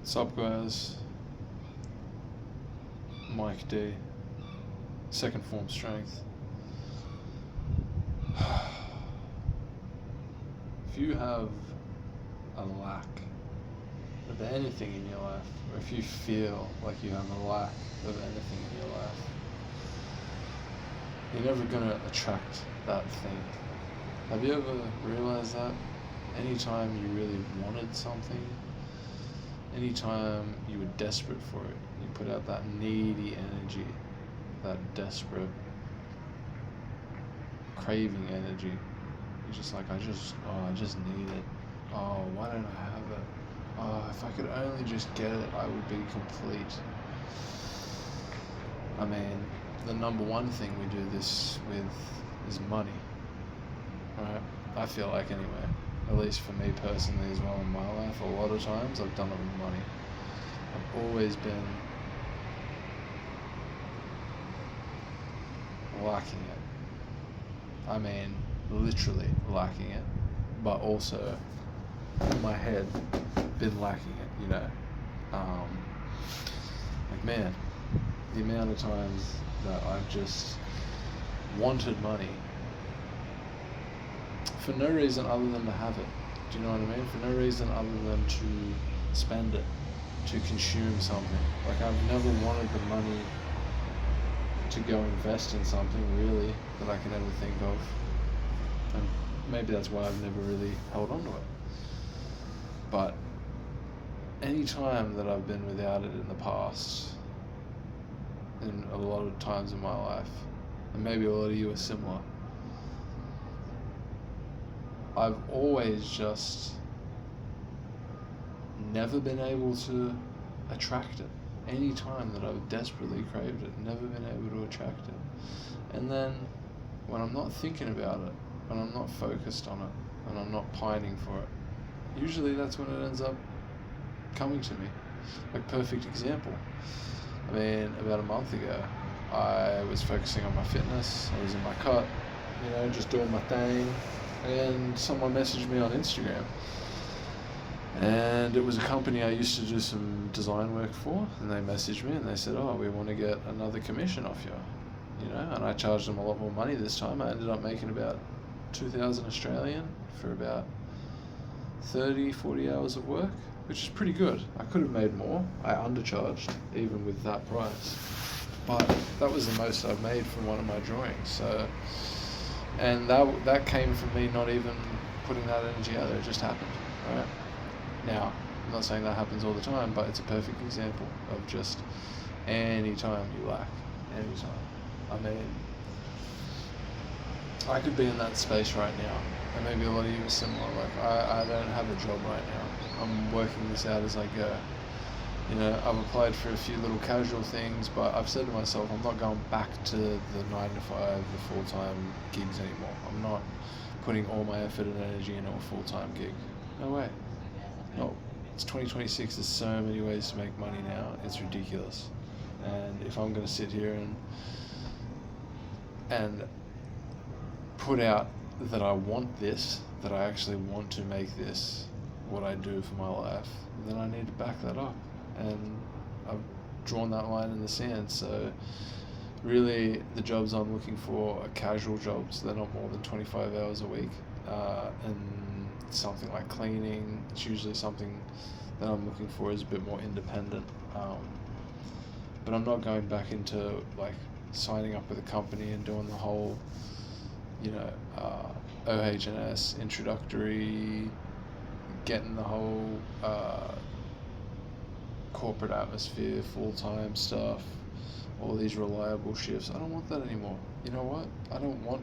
Sup guys, Mike D, second form strength. If you have a lack of anything in your life, or if you feel like you have a lack of anything in your life, you're never going to attract that thing. Have you ever realized that? Anytime you really wanted something, anytime you were desperate for it, you put out that needy energy, that desperate craving energy. You're just like, I just need it. Oh, why don't I have it? Oh, if I could only just get it, I would be complete. I mean, the number one thing we do this with is money, right? I feel like anyway, at least for me personally as well in my life, a lot of times I've done it with money. I've always been lacking it. I mean, literally lacking it, but also in my head been lacking it, you know. Like, man, the amount of times that I've just wanted money for no reason other than to have it. Do you know what I mean? For no reason other than to spend it, to consume something. Like, I've never wanted the money to go invest in something really that I can ever think of, and maybe that's why I've never really held on to it. But any time that I've been without it in the past, and a lot of times in my life, and maybe a lot of you are similar, I've always just never been able to attract it. Any time that I've desperately craved it, never been able to attract it. And then when I'm not thinking about it, when I'm not focused on it, and I'm not pining for it, usually that's when it ends up coming to me. Like, perfect example. I mean, about a month ago, I was focusing on my fitness. I was in my cut, you know, just doing my thing, and someone messaged me on Instagram. And it was a company I used to do some design work for, and they messaged me and they said, oh, we want to get another commission off you know, and I charged them a lot more money this time. I ended up making about 2,000 Australian for about 30-40 hours of work, which is pretty good. I could have made more. I undercharged even with that price, but that was the most I've made from one of my drawings. So, and that came from me not even putting that energy out there. It just happened, right? Now, I'm not saying that happens all the time, but it's a perfect example of just any time you lack, any time. I mean, I could be in that space right now, and maybe a lot of you are similar. Like, I don't have a job right now. I'm working this out as I go. You know, I've applied for a few little casual things, but I've said to myself, I'm not going back to the 9 to 5, the full-time gigs anymore. I'm not putting all my effort and energy into a full-time gig. No way. No, it's 2026. There's so many ways to make money now. It's ridiculous. And if I'm going to sit here and put out that I want this, that I actually want to make this what I do for my life, then I need to back that up. And I've drawn that line in the sand. So really, the jobs I'm looking for are casual jobs. They're not more than 25 hours a week. And something like cleaning, it's usually something that I'm looking for is a bit more independent. But I'm not going back into like signing up with a company and doing the whole, you know, OH&S introductory, getting the whole corporate atmosphere, full-time stuff, all these reliable shifts. I don't want that anymore. You know what? I don't want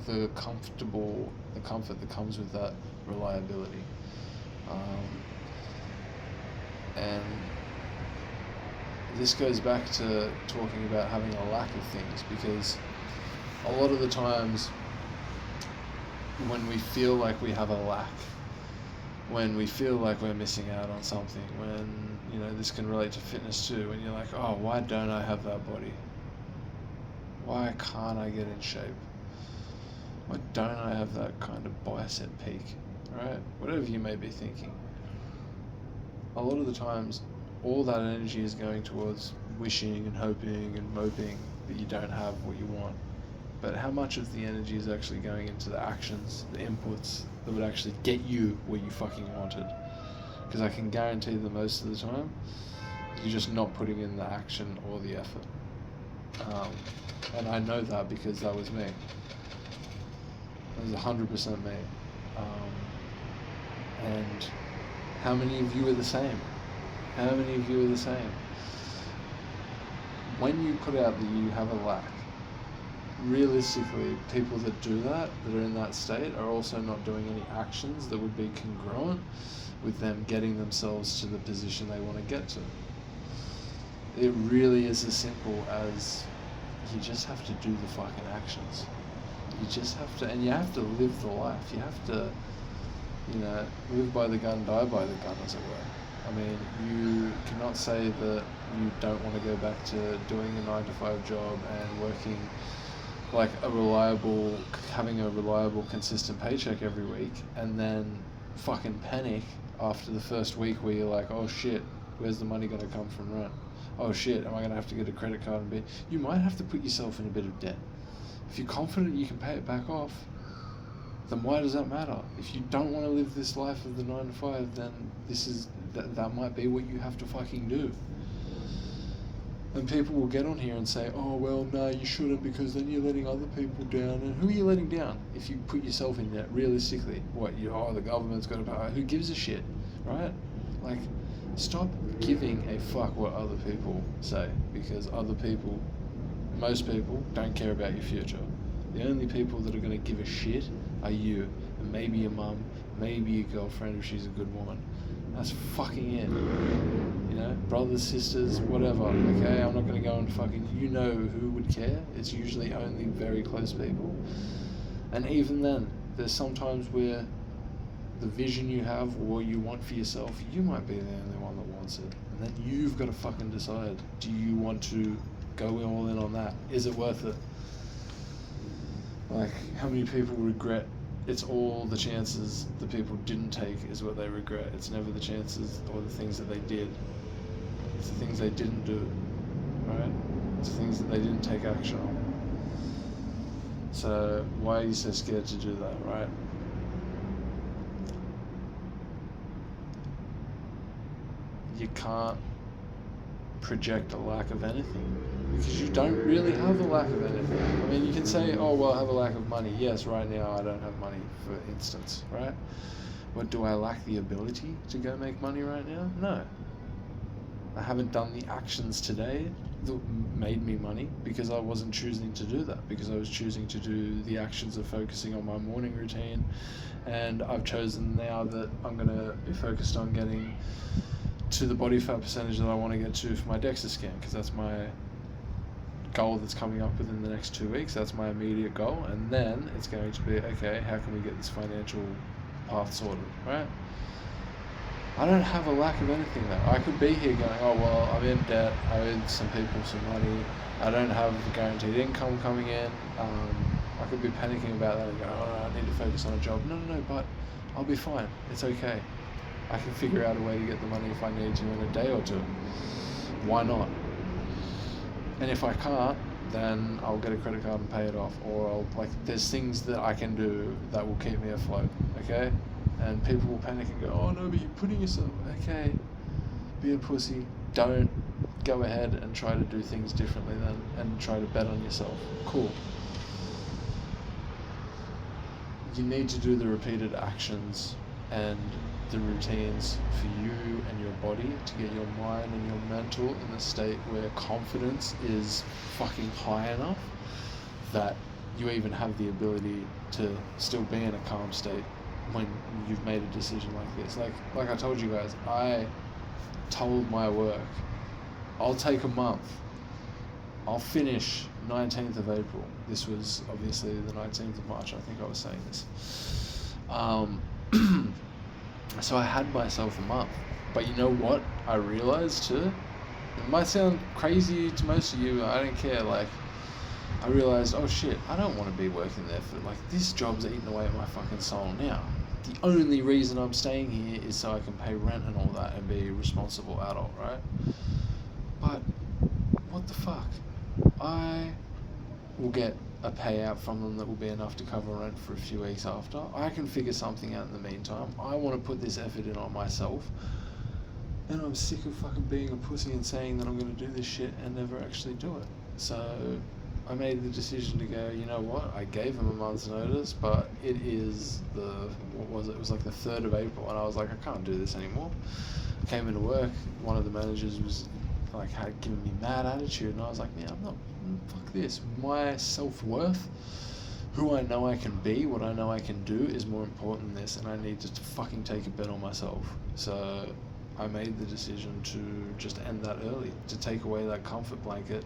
the comfort that comes with that reliability. And this goes back to talking about having a lack of things, because a lot of the times when we feel like we have a lack, when we feel like we're missing out on something, when, you know, this can relate to fitness too, when you're like, oh, why don't I have that body? Why can't I get in shape? Why don't I have that kind of bicep peak, right? Whatever you may be thinking. a lot of the times, all that energy is going towards wishing and hoping and moping that you don't have what you want. But how much of the energy is actually going into the actions, the inputs that would actually get you where you fucking wanted? Because I can guarantee that most of the time, you're just not putting in the action or the effort. And I know that because that was me. It was 100% me. And how many of you are the same? How many of you are the same? When you put out that you have a lack, realistically, people that do that are in that state, are also not doing any actions that would be congruent with them getting themselves to the position they want to get to. It really is as simple as you just have to do the fucking actions. You just have to, and you have to live the life. You have to, live by the gun, die by the gun, as it were. I mean, you cannot say that you don't want to go back to doing a 9-to-5 job and working like having a reliable, consistent paycheck every week, and then fucking panic after the first week where you're like, oh shit, where's the money going to come from rent? Oh shit, am I going to have to get a credit card and you might have to put yourself in a bit of debt. If you're confident you can pay it back off, then why does that matter? If you don't want to live this life of the 9-to-5, then that might be what you have to fucking do. And people will get on here and say, oh, well, no, you shouldn't, because then you're letting other people down. And who are you letting down if you put yourself in debt? Realistically, the government's got to pay. Who gives a shit, right? Like, stop giving a fuck what other people say, because most people don't care about your future. The only people that are going to give a shit are you, and maybe your mum, maybe your girlfriend if she's a good woman. That's fucking it. Brothers, sisters, whatever. Okay, I'm not going to go and fucking, who would care. It's usually only very close people. And even then, there's sometimes where the vision you have or what you want for yourself, you might be the only one that wants it. And then you've got to fucking decide, do you want to go all in on that? Is it worth it? Like, how many people regret? It's all the chances the people didn't take is what they regret. It's never the chances or the things that they did. It's the things they didn't do, right? It's the things that they didn't take action on. So why are you so scared to do that, right? You can't project a lack of anything, because you don't really have a lack of anything. I mean, you can say, oh, well, I have a lack of money. Yes, right now I don't have money, for instance, right? But do I lack the ability to go make money right now? No. I haven't done the actions today that made me money because I wasn't choosing to do that, because I was choosing to do the actions of focusing on my morning routine. And I've chosen now that I'm going to be focused on getting to the body fat percentage that I want to get to for my DEXA scan, because that's my goal that's coming up within the next 2 weeks. That's my immediate goal. And then it's going to be, okay, how can we get this financial path sorted, right? I don't have a lack of anything though. I could be here going, oh, well, I'm in debt, I owe some people some money, I don't have a guaranteed income coming in, I could be panicking about that and go, oh, I need to focus on a job. No, but I'll be fine, it's okay. I can figure out a way to get the money if I need to in a day or two. Why not? And if I can't, then I'll get a credit card and pay it off, or there's things that I can do that will keep me afloat, okay? And people will panic and go, oh no, but you're putting yourself, okay, be a pussy, don't go ahead and try to do things differently then, and try to bet on yourself. Cool. You need to do the repeated actions and the routines for you and your body to get your mind and your mental in a state where confidence is fucking high enough that you even have the ability to still be in a calm state when you've made a decision like this. Like I told you guys, I told my work, I'll take a month. I'll finish 19th of April. This was obviously the 19th of March, I think I was saying this. So I had myself a month. But you know what I realized too? It might sound crazy to most of you, I don't care, I realized, oh shit, I don't want to be working there for, this job's eating away at my fucking soul now. the only reason I'm staying here is so I can pay rent and all that and be a responsible adult, right? But what the fuck? I will get a payout from them that will be enough to cover rent for a few weeks after. I can figure something out in the meantime. I want to put this effort in on myself. And I'm sick of fucking being a pussy and saying that I'm going to do this shit and never actually do it. So I made the decision to go, you know what, I gave him a month's notice, but it is it was like the 3rd of April, and I was like, I can't do this anymore. I came into work, one of the managers was like, had given me mad attitude, and I was like, man, I'm not, fuck this. My self-worth, who I know I can be, what I know I can do is more important than this, and I need to fucking take a bet on myself. So I made the decision to just end that early, to take away that comfort blanket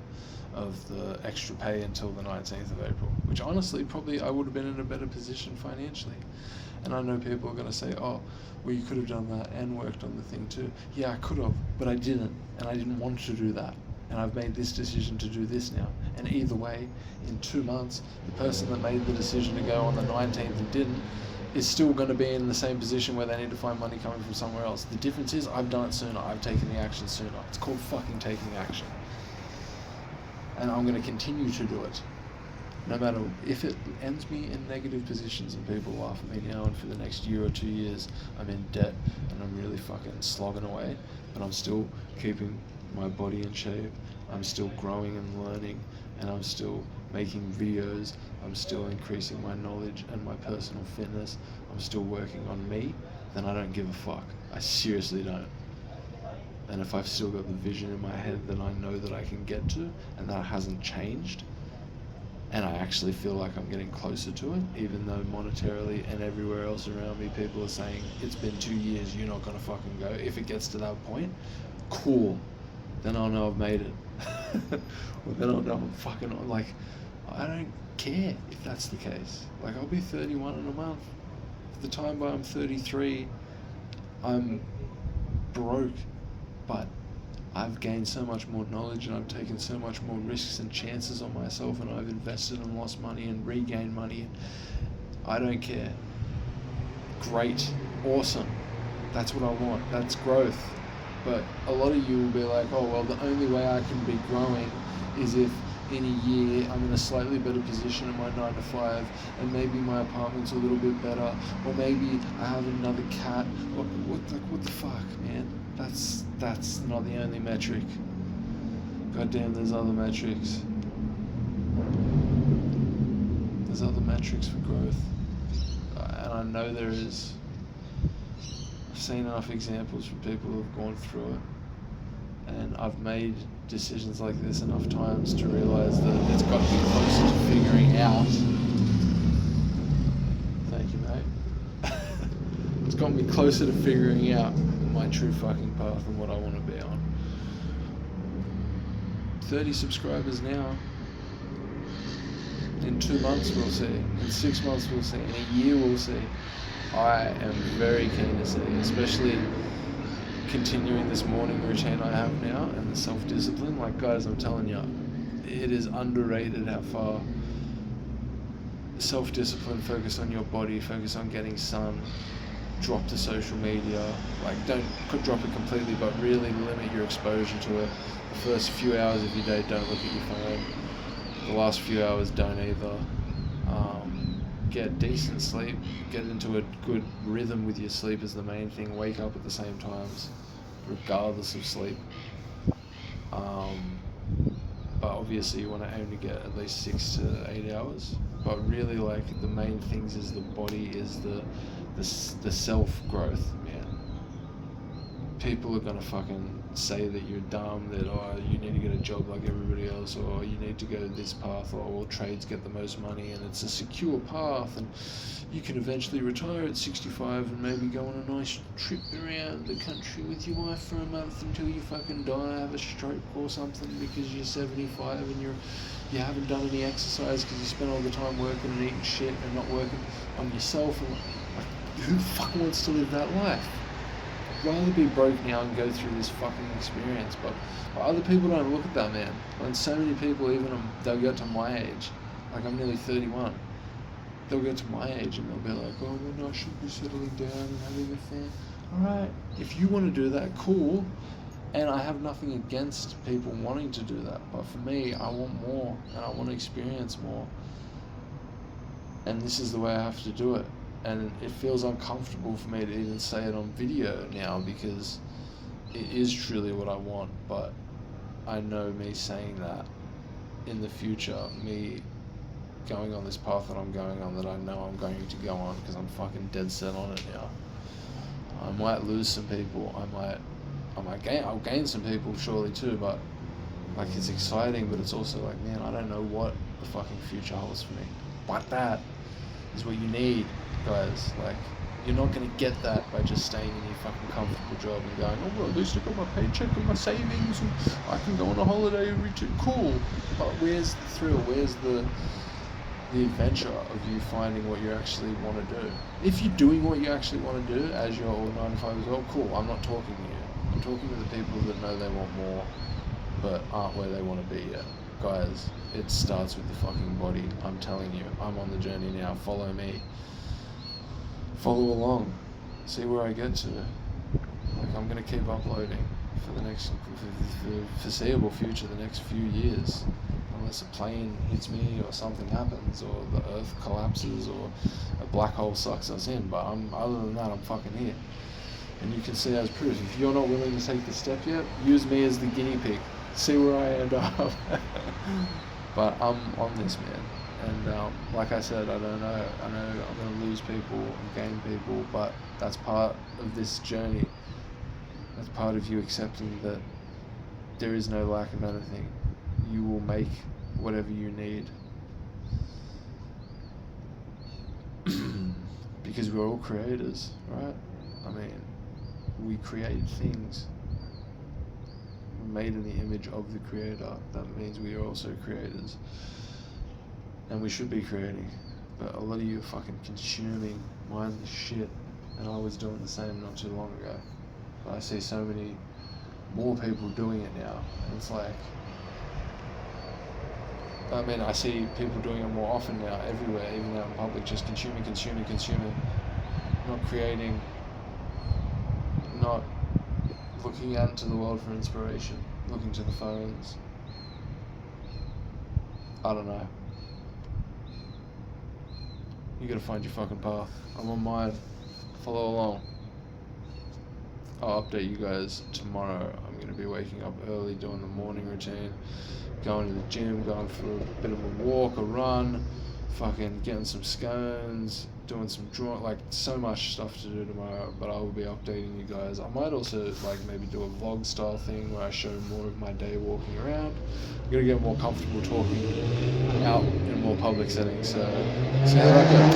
of the extra pay until the 19th of April, which honestly, probably I would have been in a better position financially. And I know people are going to say, oh, well, you could have done that and worked on the thing too. Yeah, I could have, but I didn't, and I didn't want to do that. And I've made this decision to do this now. And either way, in 2 months, the person that made the decision to go on the 19th and didn't is still going to be in the same position where they need to find money coming from somewhere else. The difference is I've done it sooner. I've taken the action sooner. It's called fucking taking action. And I'm going to continue to do it. No matter if it ends me in negative positions and people laugh at me now, and for the next year or 2 years I'm in debt and I'm really fucking slogging away, but I'm still keeping my body in shape, I'm still growing and learning, and I'm still making videos, I'm still increasing my knowledge and my personal fitness, I'm still working on me, then I don't give a fuck. I seriously don't. And if I've still got the vision in my head that I know that I can get to, and that hasn't changed, and I actually feel like I'm getting closer to it, even though monetarily and everywhere else around me people are saying, it's been 2 years, you're not gonna fucking go. If it gets to that point, cool, then I'll know I've made it. Well, then I'll know I'm fucking on. Like, I don't care if that's the case. Like, I'll be 31 in a month. The time by I'm 33, I'm broke, but I've gained so much more knowledge and I've taken so much more risks and chances on myself, and I've invested and lost money and regained money. I don't care. Great. Awesome. That's what I want. That's growth. But a lot of you will be like, oh, well, the only way I can be growing is if in a year I'm in a slightly better position in my 9 to 5, and maybe my apartment's a little bit better, or maybe I have another cat. What the fuck, man? That's not the only metric. Goddamn, there's other metrics. There's other metrics for growth, and I know there is. I've seen enough examples from people who've gone through it, and I've made decisions like this enough times to realize that it's got me closer to figuring out. Thank you, mate. It's got me closer to figuring out my true fucking path and what I want to be on. 30 subscribers now. In 2 months we'll see. In 6 months we'll see. In a year we'll see. I am very keen to see, especially continuing this morning routine I have now and the self-discipline. Like, guys, I'm telling you, it is underrated how far self-discipline, focus on your body, focus on getting sun, drop the social media. Like, don't drop it completely, but really limit your exposure to it. The first few hours of your day, don't look at your phone. The last few hours, don't either. Get decent sleep, get into a good rhythm with your sleep is the main thing. Wake up at the same times, regardless of sleep. But obviously you want to aim to get at least 6 to 8 hours. But really, like, the main things is the body, is the self-growth, man. People are going to fucking say that you're dumb, that, oh, you need to get a job like everybody else, or you need to go this path, or all trades get the most money and it's a secure path and you can eventually retire at 65 and maybe go on a nice trip around the country with your wife for a month until you fucking die, have a stroke or something because you're 75 and you haven't done any exercise because you spent all the time working and eating shit and not working on yourself. And like, who the fuck wants to live that life? I'd rather be broke now and go through this fucking experience. But other people don't look at that, man. And so many people, even they'll get to my age, like I'm nearly 31, they'll get to my age and they'll be like, oh, well, no, I should be settling down and having a family. Alright, if you want to do that, cool. And I have nothing against people wanting to do that. But for me, I want more and I want to experience more. And this is the way I have to do it. And it feels uncomfortable for me to even say it on video now because it is truly what I want. But I know me saying that in the future, me going on this path that I'm going on, that I know I'm going to go on because I'm fucking dead set on it now. I might lose some people. I'll gain some people surely too, but like it's exciting, but it's also like, man, I don't know what the fucking future holds for me. But that is what you need, guys. Like, you're not gonna get that by just staying in your fucking comfortable job and going, oh well, at least I got my paycheck and my savings and I can go on a holiday every cool. But where's the thrill? Where's the adventure of you finding what you actually want to do? If you're doing what you actually want to do as your 9 to 5 as well, cool. I'm not talking to you. I'm talking to the people that know they want more but aren't where they want to be yet. Guys, it starts with the fucking body. I'm telling you, I'm on the journey now. Follow me. Follow along. See where I get to. Like, I'm going to keep uploading for the foreseeable future, the next few years. Unless a plane hits me or something happens or the earth collapses or a black hole sucks us in. But other than that, I'm fucking here. And you can see as proof. If you're not willing to take the step yet, use me as the guinea pig. See where I end up. But I'm on this, man. And like I said, I don't know. I know I'm going to lose people and gain people, but that's part of this journey. That's part of you accepting that there is no lack of anything. You will make whatever you need. Because we're all creators, right? I mean, we create things. We're made in the image of the creator. That means we are also creators. And we should be creating. But a lot of you are fucking consuming mindless shit. And I was doing the same not too long ago. But I see so many more people doing it now. And it's like, I mean, I see people doing it more often now, everywhere, even out in public, just consuming, not creating, not looking out into the world for inspiration, looking to the phones. I don't know. You gotta find your fucking path. I'm on mine. Follow along. I'll update you guys tomorrow. I'm gonna be waking up early, doing the morning routine, going to the gym, going for a bit of a walk, a run, fucking getting some scones, doing some like so much stuff to do tomorrow, but I will be updating you guys. I might also like maybe do a vlog style thing where I show more of my day walking around. I'm gonna get more comfortable talking out in more public settings, so see how that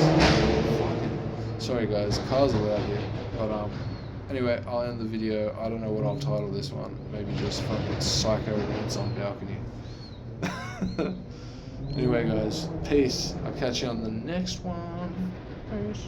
goes. Sorry guys, cars are loud here, but anyway, I'll end the video. I don't know what I'll title this one. Maybe just fucking psycho rants on balcony. Anyway guys, peace. I'll catch you on the next one. Peace.